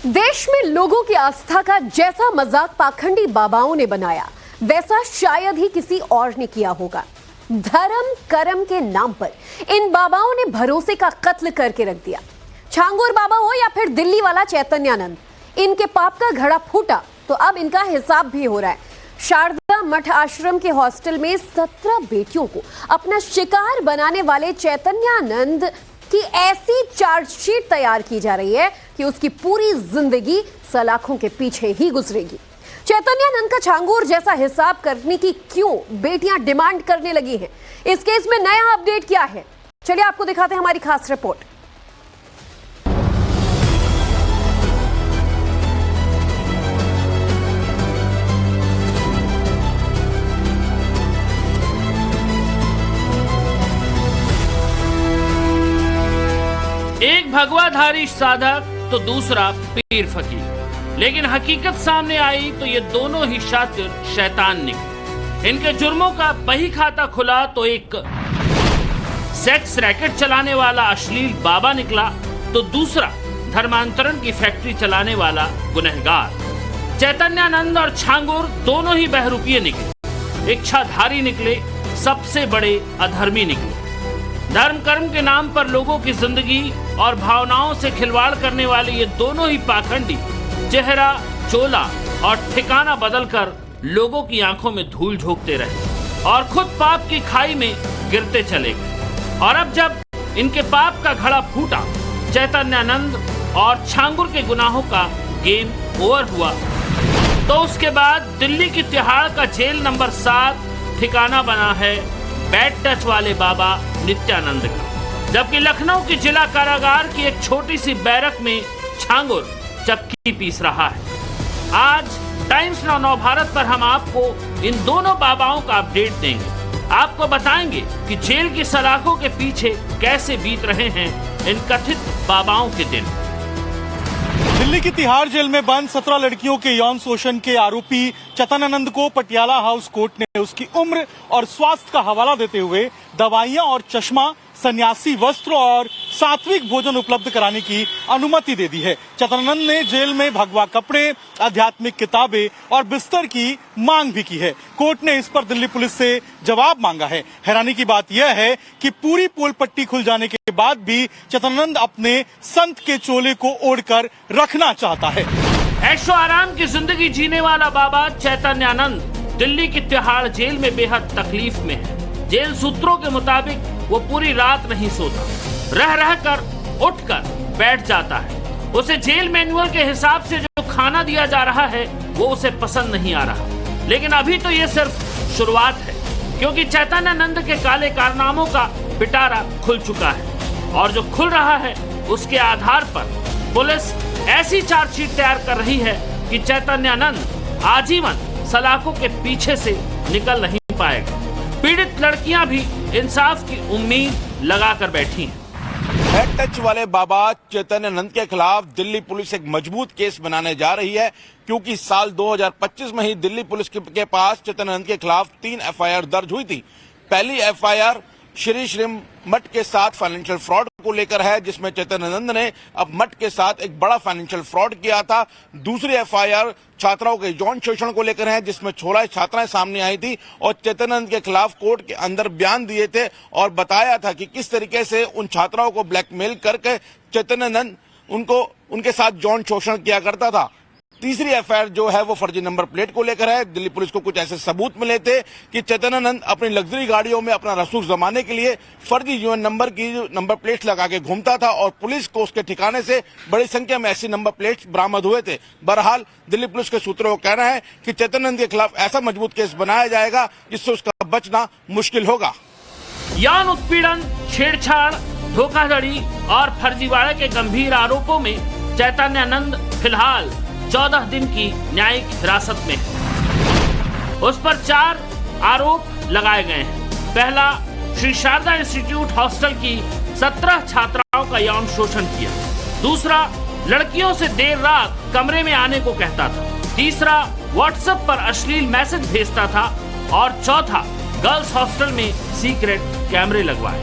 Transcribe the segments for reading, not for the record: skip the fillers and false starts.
देश में लोगों की आस्था का जैसा मजाक पाखंडी बाबाओं ने बनाया, वैसा शायद ही किसी और ने किया होगा। धर्म कर्म के नाम पर इन बाबाओं ने भरोसे का कत्ल करके रख दिया। छांगुर बाबा हो या फिर दिल्ली वाला चैतन्यानंद, इनके पाप का घड़ा फूटा तो अब इनका हिसाब भी हो रहा है। शारदा मठ आश्रम के हॉस्टल में 17 बेटियों को अपना शिकार बनाने वाले चैतन्यानंद की ऐसी चार्जशीट तैयार की जा रही है कि उसकी पूरी जिंदगी सलाखों के पीछे ही गुजरेगी। चैतन्यानंद का छांगुर जैसा हिसाब करने की क्यों बेटियां डिमांड करने लगी हैं? इस केस में नया अपडेट क्या है, चलिए आपको दिखाते हैं हमारी खास रिपोर्ट। एक भगवाधारी साधक तो दूसरा पीर फकीर, लेकिन हकीकत सामने आई तो ये दोनों ही शातिर शैतान निकले। इनके जुर्मों का बही खाता खुला तो एक सेक्स रैकेट चलाने वाला अश्लील बाबा निकला, तो दूसरा धर्मांतरण की फैक्ट्री चलाने वाला गुनहगार। चैतन्यानंद और छांगुर दोनों ही बहरूपिये निकले, इच्छाधारी निकले, सबसे बड़े अधर्मी निकले। धर्म कर्म के नाम पर लोगों की जिंदगी और भावनाओं से खिलवाड़ करने वाले ये दोनों ही पाखंडी चेहरा, चोला और ठिकाना बदलकर लोगों की आंखों में धूल झोंकते रहे और खुद पाप की खाई में गिरते चले गए। और अब जब इनके पाप का घड़ा फूटा, चैतन्यानंद और छांगुर के गुनाहों का गेम ओवर हुआ, तो उसके बाद दिल्ली की तिहाड़ का जेल नंबर 7 ठिकाना बना है बैड टच वाले बाबा नित्यानंद का, जबकि लखनऊ की जिला कारागार की एक छोटी सी बैरक में छांगुर चक्की पीस रहा है। आज टाइम्स नाउ नव भारत पर हम आपको इन दोनों बाबाओं का अपडेट देंगे। आपको बताएंगे कि जेल की सलाखों के पीछे कैसे बीत रहे हैं इन कथित बाबाओं के दिन। दिल्ली की तिहाड़ जेल में बंद 17 लड़कियों के यौन शोषण के आरोपी चैतन्यानंद को पटियाला हाउस कोर्ट ने उसकी उम्र और स्वास्थ्य का हवाला देते हुए दवाइयां और चश्मा, सन्यासी वस्त्र और सात्विक भोजन उपलब्ध कराने की अनुमति दे दी है। चैतन्यानंद ने जेल में भगवा कपड़े, आध्यात्मिक किताबें और बिस्तर की मांग भी की है। कोर्ट ने इस पर दिल्ली पुलिस से जवाब मांगा है। हैरानी की बात यह है कि पूरी पोल पट्टी खुल जाने के बाद भी चैतन्यानंद अपने संत के चोले को ओढ़कर रखना चाहता है। ऐशो आराम की जिंदगी जीने वाला बाबा चैतन्यानंद दिल्ली की तिहाड़ जेल में बेहद तकलीफ में है। जेल सूत्रों के मुताबिक वो पूरी रात नहीं सोता, रह कर उठकर बैठ जाता है। उसे जेल मैनुअल के हिसाब से जो खाना दिया जा रहा है वो उसे पसंद नहीं आ रहा। लेकिन अभी तो ये सिर्फ शुरुआत है, क्योंकि चैतन्यानंद के काले कारनामों का पिटारा खुल चुका है और जो खुल रहा है उसके आधार पर पुलिस ऐसी चार्जशीट तैयार कर रही है कि चैतन्यानंद आजीवन सलाखों के पीछे से निकल नहीं पाएगा। पीड़ित लड़कियां भी इंसाफ की उम्मीद लगाकर बैठी हैं। बैड टच वाले बाबा चैतन्यानंद के खिलाफ दिल्ली पुलिस एक मजबूत केस बनाने जा रही है, क्योंकि साल 2025 में ही दिल्ली पुलिस के पास चैतन्यानंद के खिलाफ 3 एफआईआर दर्ज हुई थी। पहली एफआईआर श्री मठ के साथ फाइनेंशियल फ्रॉड को लेकर है, जिसमें चैतन्यानंद ने अब मठ के साथ एक बड़ा फाइनेंशियल फ्रॉड किया था। दूसरी एफआईआर छात्राओं के यौन शोषण को लेकर है, जिसमें 16 छात्राएं सामने आई थी और चैतन्यानंद के खिलाफ कोर्ट के अंदर बयान दिए थे और बताया था कि किस तरीके से उन छात्राओं को ब्लैकमेल करके चैतन्यानंद उनके साथ यौन शोषण किया करता था। तीसरी एफआईआर जो है वो फर्जी नंबर प्लेट को लेकर है। दिल्ली पुलिस को कुछ ऐसे सबूत मिले थे कि चैतन्यानंद अपनी लग्जरी गाड़ियों में अपना रसूख जमाने के लिए फर्जी यूएन नंबर की नंबर प्लेट लगा के घूमता था और पुलिस को उसके ठिकाने से बड़ी संख्या में ऐसी नंबर प्लेट्स बरामद हुए थे। बहरहाल दिल्ली पुलिस के सूत्रों का कहना है कि चैतन्यानंद के खिलाफ ऐसा मजबूत केस बनाया जाएगा जिससे उसका बचना मुश्किल होगा। यौन उत्पीड़न, छेड़छाड़, धोखाधड़ी और फर्जीवाड़े के गंभीर आरोपों में चैतन्यानंद फिलहाल 14 दिन की न्यायिक हिरासत में है। उस पर 4 आरोप लगाए गए हैं। पहला, श्री शारदा इंस्टीट्यूट हॉस्टल की 17 छात्राओं का यौन शोषण किया। दूसरा, लड़कियों से देर रात कमरे में आने को कहता था। तीसरा, व्हाट्सएप पर अश्लील मैसेज भेजता था। और चौथा, गर्ल्स हॉस्टल में सीक्रेट कैमरे लगवाए।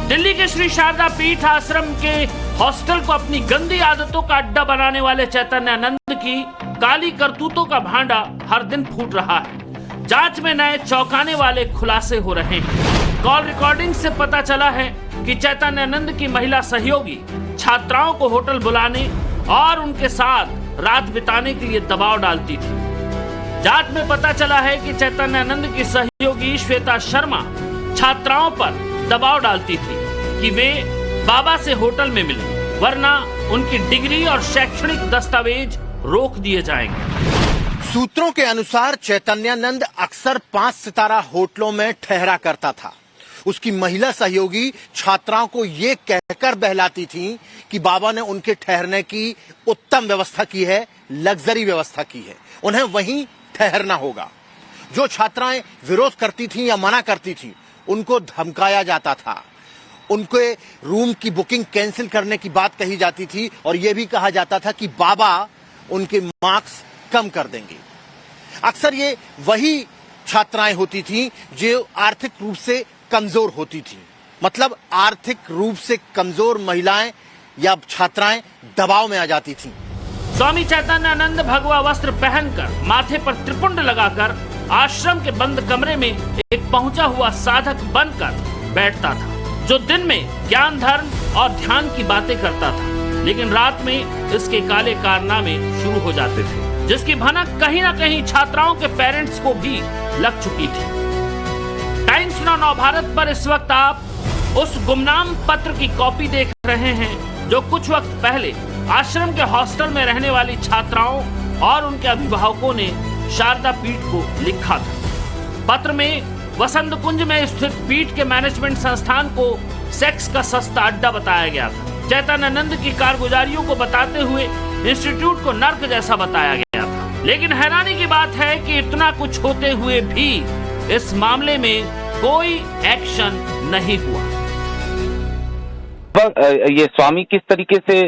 दिल्ली के श्री शारदा पीठ आश्रम के हॉस्टल को अपनी गंदी आदतों का अड्डा बनाने वाले चैतन्यानंद की काली करतूतों का भांडा हर दिन फूट रहा है। जांच में नए चौंकाने वाले खुलासे हो रहे हैं। कॉल रिकॉर्डिंग से पता चला है कि चैतन्यानंद की महिला सहयोगी छात्राओं को होटल बुलाने और उनके साथ रात बिताने के लिए दबाव डालती थी। जांच में पता चला है कि चैतन्यानंद की सहयोगी श्वेता शर्मा छात्राओं पर दबाव डालती थी कि वे बाबा से होटल में मिले, वरना उनकी डिग्री और शैक्षणिक दस्तावेज रोक दिए जाएंगे। सूत्रों के अनुसार चैतन्यानंद अक्सर 5 सितारा होटलों में ठहरा करता था। उसकी महिला सहयोगी छात्राओं को ये कहकर बहलाती थी कि बाबा ने उनके ठहरने की उत्तम व्यवस्था की है, लग्जरी व्यवस्था की है, उन्हें वहीं ठहरना होगा। जो छात्राएं विरोध करती थीं या मना करती थीं, उनको धमकाया जाता था। उनके रूम की बुकिंग कैंसिल करने की बात कही जाती थी और यह भी कहा जाता था कि बाबा उनके मार्क्स कम कर देंगे। अक्सर ये वही छात्राएं होती थीं जो आर्थिक रूप से कमजोर होती थीं। मतलब आर्थिक रूप से कमजोर महिलाएं या छात्राएं दबाव में आ जाती थीं। स्वामी चैतन्यानंद भगवा वस्त्र पहनकर माथे पर त्रिपुंड लगाकर आश्रम के बंद कमरे में एक पहुंचा हुआ साधक बनकर बैठता था, जो दिन में ज्ञान, धर्म और ध्यान की बातें करता था, लेकिन रात में इसके काले कारनामे शुरू हो जाते थे, जिसकी भनक कहीं न कहीं छात्राओं के पेरेंट्स को भी लग चुकी थी। टाइम्स नाउ भारत पर इस वक्त आप उस गुमनाम पत्र की कॉपी देख रहे हैं जो कुछ वक्त पहले आश्रम के हॉस्टल में रहने वाली छात्राओं और उनके अभिभावकों ने शारदा पीठ को लिखा था। पत्र में वसंत कुंज में स्थित पीठ के मैनेजमेंट संस्थान को सेक्स का सस्ता अड्डा बताया गया था। चैतन्यानंद की कारगुजारियों को बताते हुए इंस्टीट्यूट को नर्क जैसा बताया गया था। लेकिन हैरानी की बात है कि इतना कुछ होते हुए भी इस मामले में कोई एक्शन नहीं हुआ। ये स्वामी किस तरीके से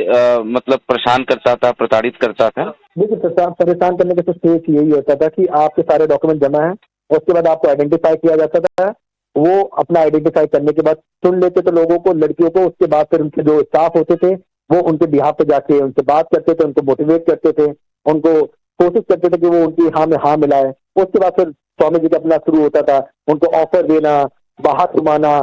मतलब परेशान करता था, प्रताड़ित करता था? देखिए, परेशान करने का तो स्टेज यही होता था कि आपके सारे डॉक्यूमेंट जमा है, उसके बाद आपको आइडेंटिफाई किया जाता था। वो अपना आइडेंटिफाई करने के बाद सुन लेते थे लोगों को, लड़कियों को। उसके बाद फिर उनके जो स्टाफ होते थे वो उनके बिहाफ पे जाके उनसे बात करते थे, उनको मोटिवेट करते थे, उनको कोशिश करते थे कि वो उनकी हाँ में हाँ मिलाए। उसके बाद फिर स्वामी जी का अपना शुरू होता था, उनको ऑफर देना, बाहर घुमाना।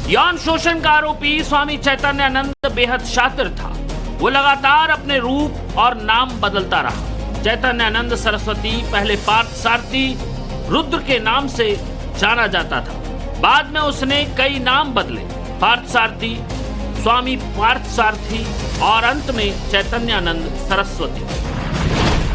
यौन शोषण का आरोपी स्वामी चैतन्यानंद बेहद शातिर था। वो लगातार अपने रूप और नाम बदलता रहा। चैतन्यानंद सरस्वती पहले पार्थ सारथी रुद्र के नाम से जाना जाता था। बाद में उसने कई नाम बदले, पार्थ सारथी, स्वामी पार्थ सारथी और अंत में चैतन्यानंद सरस्वती।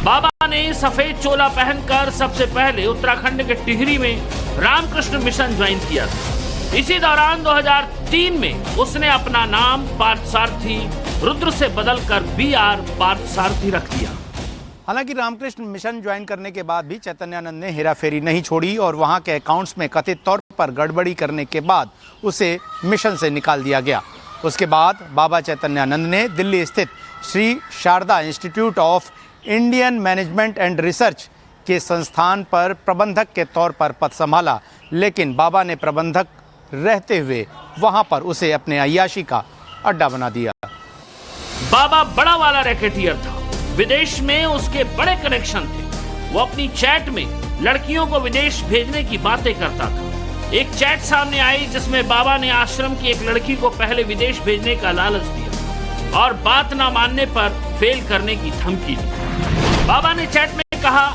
बाबा ने सफेद चोला पहनकर सबसे पहले उत्तराखंड के टिहरी में रामकृष्ण मिशन ज्वाइन किया था। इसी दौरान 2003 में उसने अपना नाम पार्थ सारथी रुद्र से बदलकर BR पार्थ सारथी रख दिया। हालांकि रामकृष्ण मिशन ज्वाइन करने के बाद भी चैतन्यानंद ने हेराफेरी नहीं छोड़ी और वहां के अकाउंट्स में कथित तौर पर गड़बड़ी करने के बाद उसे मिशन से निकाल दिया गया। उसके बाद बाबा चैतन्यानंद ने दिल्ली स्थित Shri Sharda institute of Indian management and research के संस्थान पर प्रबंधक के तौर पर पद संभाला, लेकिन बाबा ने प्रबंधक रहते हुए वहां पर उसे अपने अय्याशी का अड्डा बना दिया। बाबा बड़ा वाला रैकेटियर था। विदेश में उसके बड़े कनेक्शन थे। वो अपनी चैट में लड़कियों को विदेश भेजने की बातें करता था। एक चैट सामने आई जिसमें बाबा ने आश्रम की एक लड़की को पहले विदेश भेजने का लालच दिया और बात ना मानने पर फेल करने की धमकी दी। बाबा ने चैट में कहा,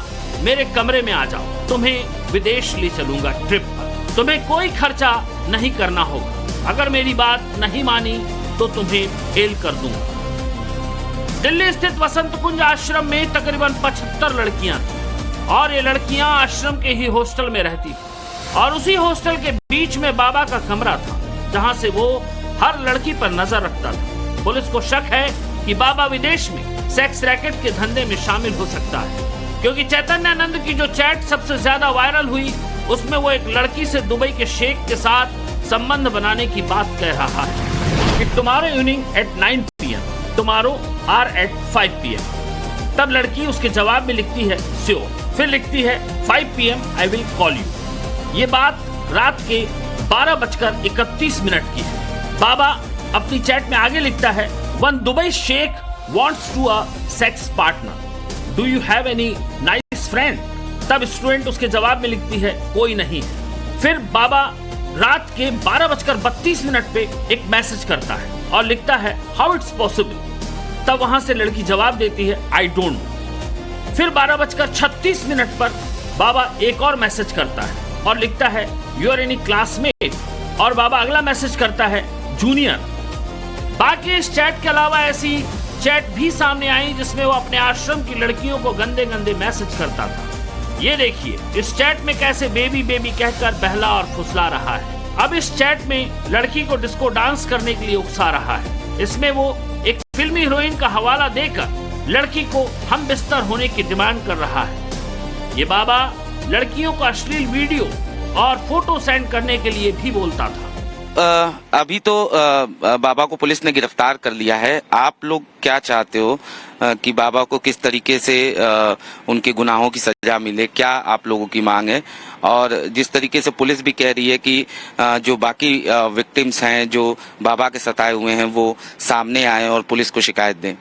मेरे कमरे में आ जाओ, तुम्हें विदेश ले चलूंगा ट्रिप पर, तुम्हें कोई खर्चा नहीं करना होगा, अगर मेरी बात नहीं मानी तो तुम्हें फेल कर दूंगा। दिल्ली स्थित वसंत कुंज आश्रम में तकरीबन 75 लड़कियां थीं और ये लड़कियां आश्रम के ही हॉस्टल में रहती थी और उसी हॉस्टल के बीच में बाबा का कमरा था जहां से वो हर लड़की पर नजर रखता था। पुलिस को शक है कि बाबा विदेश में सेक्स रैकेट के धंधे में शामिल हो सकता है, क्योंकि चैतन्यानंद की जो चैट सबसे ज्यादा वायरल हुई उसमें वो एक लड़की से दुबई के शेख के साथ संबंध बनाने की बात कह रहा है कि tomorrow evening at 9 PM, tomorrow or at 5 PM। तब लड़की उसके जवाब में लिखती है श्योर, फिर लिखती है 5 PM I will call you. ये बात रात के 12:31 की है। बाबा अपनी चैट में आगे लिखता है, One Dubai sheikh wants to a sex partner. Do you have any nice friend? तब स्टूडेंट उसके जवाब में लिखती है कोई नहीं। फिर बाबा रात के 12:32 पे एक मैसेज करता है और लिखता है हाउ इट्स पॉसिबल। तब वहां से लड़की जवाब देती है आई डोंट नो। फिर 12:36 पर बाबा एक और मैसेज करता है और लिखता है यू आर एनी क्लासमेट, और बाबा अगला मैसेज करता है जूनियर। बाकी इस चैट के अलावा ऐसी चैट भी सामने आई जिसमें वो अपने आश्रम की लड़कियों को गंदे गंदे मैसेज करता था। ये देखिए इस चैट में कैसे बेबी बेबी कहकर बहला और फुसला रहा है। अब इस चैट में लड़की को डिस्को डांस करने के लिए उकसा रहा है। इसमें वो एक फिल्मी हीरोइन का हवाला देकर लड़की को हम बिस्तर होने की डिमांड कर रहा है। ये बाबा लड़कियों को अश्लील वीडियो और फोटो सेंड करने के लिए भी बोलता था। अभी तो बाबा को पुलिस ने गिरफ्तार कर लिया है। आप लोग क्या चाहते हो कि बाबा को किस तरीके से उनके गुनाहों की सजा मिले? क्या आप लोगों की मांग है? और जिस तरीके से पुलिस भी कह रही है कि जो बाकी विक्टिम्स हैं जो बाबा के सताए हुए हैं वो सामने आए और पुलिस को शिकायत दें।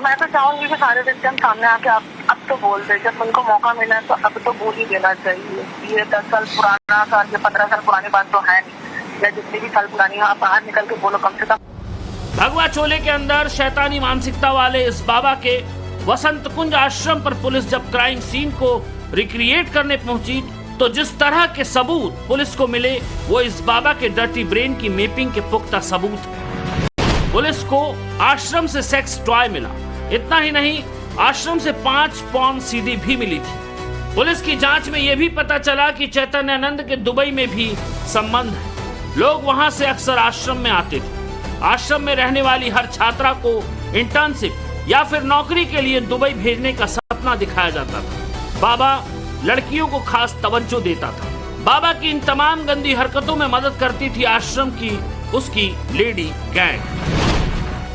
मैं तो चाहूंगी कि सारे विक्टिम सामने आके अब तो बोल दे। जब उनको मौका मिला है तो अब तो बोल ही देना चाहिए। ये 10 साल पुराना साल या 15 साल पुरानी बात तो है नहीं, या जितनी भी साल पुरानी है आप बाहर निकल के बोलो कम से कम। भगवा चोले के अंदर शैतानी मानसिकता वाले इस बाबा के वसंत कुंज आश्रम पर पुलिस जब क्राइम सीन को रिक्रिएट करने पहुंची तो जिस तरह के सबूत पुलिस को मिले वो इस बाबा के डर्टी ब्रेन की मैपिंग के पुख्ता सबूत है। पुलिस को आश्रम से सेक्स टॉय मिला। इतना ही नहीं, आश्रम से 5 पॉर्न सीडी भी मिली थी। पुलिस की जांच में यह भी पता चला कि चैतन्यानंद के दुबई में भी संबंध है। लोग वहां से अक्सर आश्रम में आते थे। आश्रम में रहने वाली हर छात्रा को इंटर्नशिप या फिर नौकरी के लिए दुबई भेजने का सपना दिखाया जाता था। बाबा लड़कियों को खास तवज्जो देता था। बाबा की इन तमाम गंदी हरकतों में मदद करती थी आश्रम की उसकी लेडी गैंग।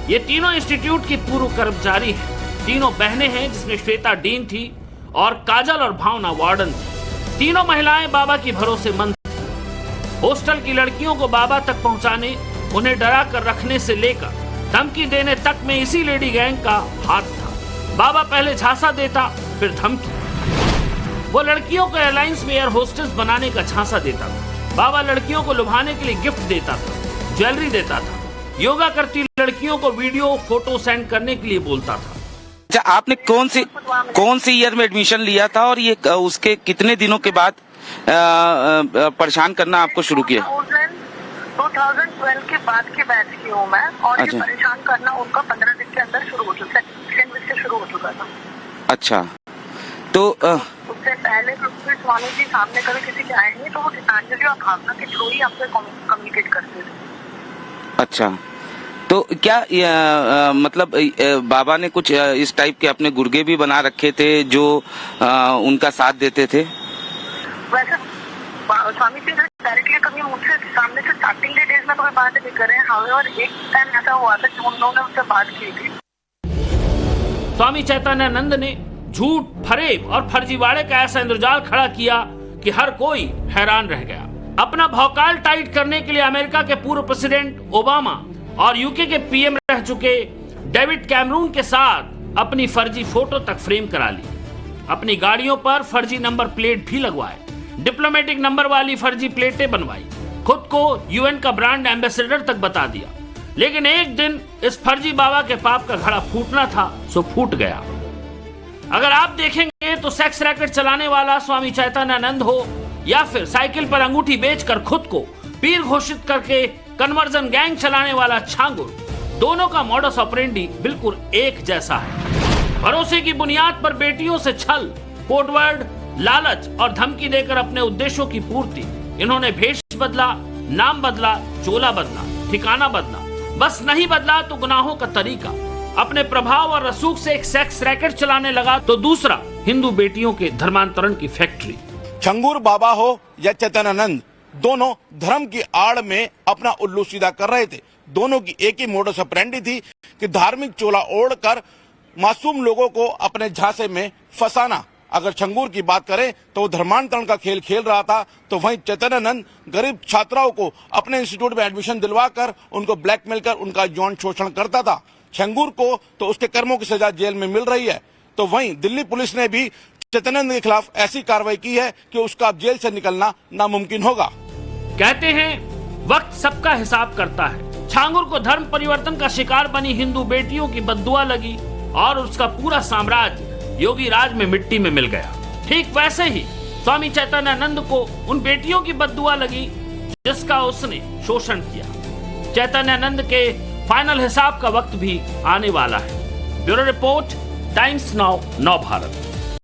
ये तीनों इंस्टीट्यूट की पूर्व कर्मचारी हैं। तीनों बहनें हैं जिसमें श्वेता डीन थी और काजल और भावना वार्डन थी। तीनों महिलाएं बाबा की भरोसेमंद थी। हॉस्टल की लड़कियों को बाबा तक पहुंचाने, उन्हें डरा कर रखने से लेकर धमकी देने तक में इसी लेडी गैंग का हाथ था। बाबा पहले झांसा देता फिर धमकी। वो लड़कियों को एयरलाइंस में एयर होस्टेस बनाने का झांसा देता था। बाबा लड़कियों को लुभाने के लिए गिफ्ट देता था, ज्वेलरी देता था। योगा करती लड़कियों को वीडियो फोटो सेंड करने के लिए बोलता था। अच्छा, आपने कौन सी ईयर में एडमिशन लिया था और ये उसके कितने दिनों के बाद परेशान करना आपको शुरू किया? 2012 के बाद के बैच की हूँ मैं, और ये परेशान करना उनका 15 दिन के अंदर शुरू हो चुका, सेकंड वीक से शुरू हो चुका था। अच्छा, तो उससे पहले तो स्वामी जी सामने कभी किसी के आए नहीं, तो वो गीतांजलि और भावना के थ्रू ही हमसे कम्युनिकेट करते थे। अच्छा, तो क्या मतलब बाबा ने कुछ इस टाइप के अपने गुर्गे भी बना रखे थे जो उनका साथ देते थे? वैसे स्वामी जी डायरेक्टली कभी मुझसे सामने से स्टार्टिंग के डेज में कभी बात नहीं करे। हाउएवर एक टाइम ऐसा हुआ था कि उन लोगों ने उससे बात की थी। स्वामी चैतन्यानंद ने झूठ, फरेब और फर्जीवाड़े का ऐसा इंद्रजाल खड़ा किया कि हर कोई हैरान रह गया। अपना भौकाल टाइट करने के लिए अमेरिका के पूर्व प्रेसिडेंट ओबामा और यूके के पीएम रह चुके डेविड कैमरून के साथ अपनी फर्जी फोटो तक फ्रेम करा ली। अपनी गाड़ियों पर फर्जी नंबर प्लेट भी लगवाए, डिप्लोमेटिक नंबर वाली फर्जी प्लेटें बनवाई, खुद को यूएन का ब्रांड एम्बेसडर तक बता दिया। लेकिन एक दिन इस फर्जी बाबा के पाप का घड़ा फूटना था, सो फूट गया। अगर आप देखेंगे तो सेक्स रैकेट चलाने वाला स्वामी चैतन्यानंद हो या फिर साइकिल पर अंगूठी बेचकर खुद को पीर घोषित करके कन्वर्जन गैंग चलाने वाला छांगुर, दोनों का मॉडस ऑपरेंडी बिल्कुल एक जैसा है। भरोसे की बुनियाद पर बेटियों से छल, कोडवर्ड, लालच और धमकी देकर अपने उद्देश्यों की पूर्ति। इन्होंने भेष बदला, नाम बदला, चोला बदला, ठिकाना बदला, बस नहीं बदला तो गुनाहों का तरीका। अपने प्रभाव और रसूख से एक सेक्स रैकेट चलाने लगा तो दूसरा हिंदू बेटियों के धर्मांतरण की फैक्ट्री। छंगूर बाबा हो या चैतन्यानंद, दोनों धर्म की आड़ में अपना उल्लू सीधा कर रहे थे। दोनों की एक ही मोडस ऑपरेंडी थी कि धार्मिक चोला ओढ़कर मासूम लोगों को अपने झांसे में फंसाना। अगर छंगूर की बात करें तो वो धर्मांतरण का खेल खेल रहा था, तो वहीं चैतन्यानंद गरीब छात्राओं को अपने इंस्टीट्यूट में एडमिशन दिलवाकर उनको ब्लैकमेल कर उनका यौन शोषण करता था। छंगूर को तो उसके कर्मों की सजा जेल में मिल रही है, तो वहीं दिल्ली पुलिस ने भी चैतन्यानंद के खिलाफ ऐसी कार्रवाई की है कि उसका जेल से निकलना नामुमकिन होगा। कहते हैं वक्त सबका हिसाब करता है। छांगुर को धर्म परिवर्तन का शिकार बनी हिंदू बेटियों की बद्दुआ लगी और उसका पूरा साम्राज्य योगी राज में मिट्टी में मिल गया। ठीक वैसे ही स्वामी चैतन्यानंद को उन बेटियों की बद्दुआ लगी जिसका उसने शोषण किया। चैतन्यानंद के फाइनल हिसाब का वक्त भी आने वाला है। ब्यूरो रिपोर्ट, टाइम्स नाउ, नव भारत।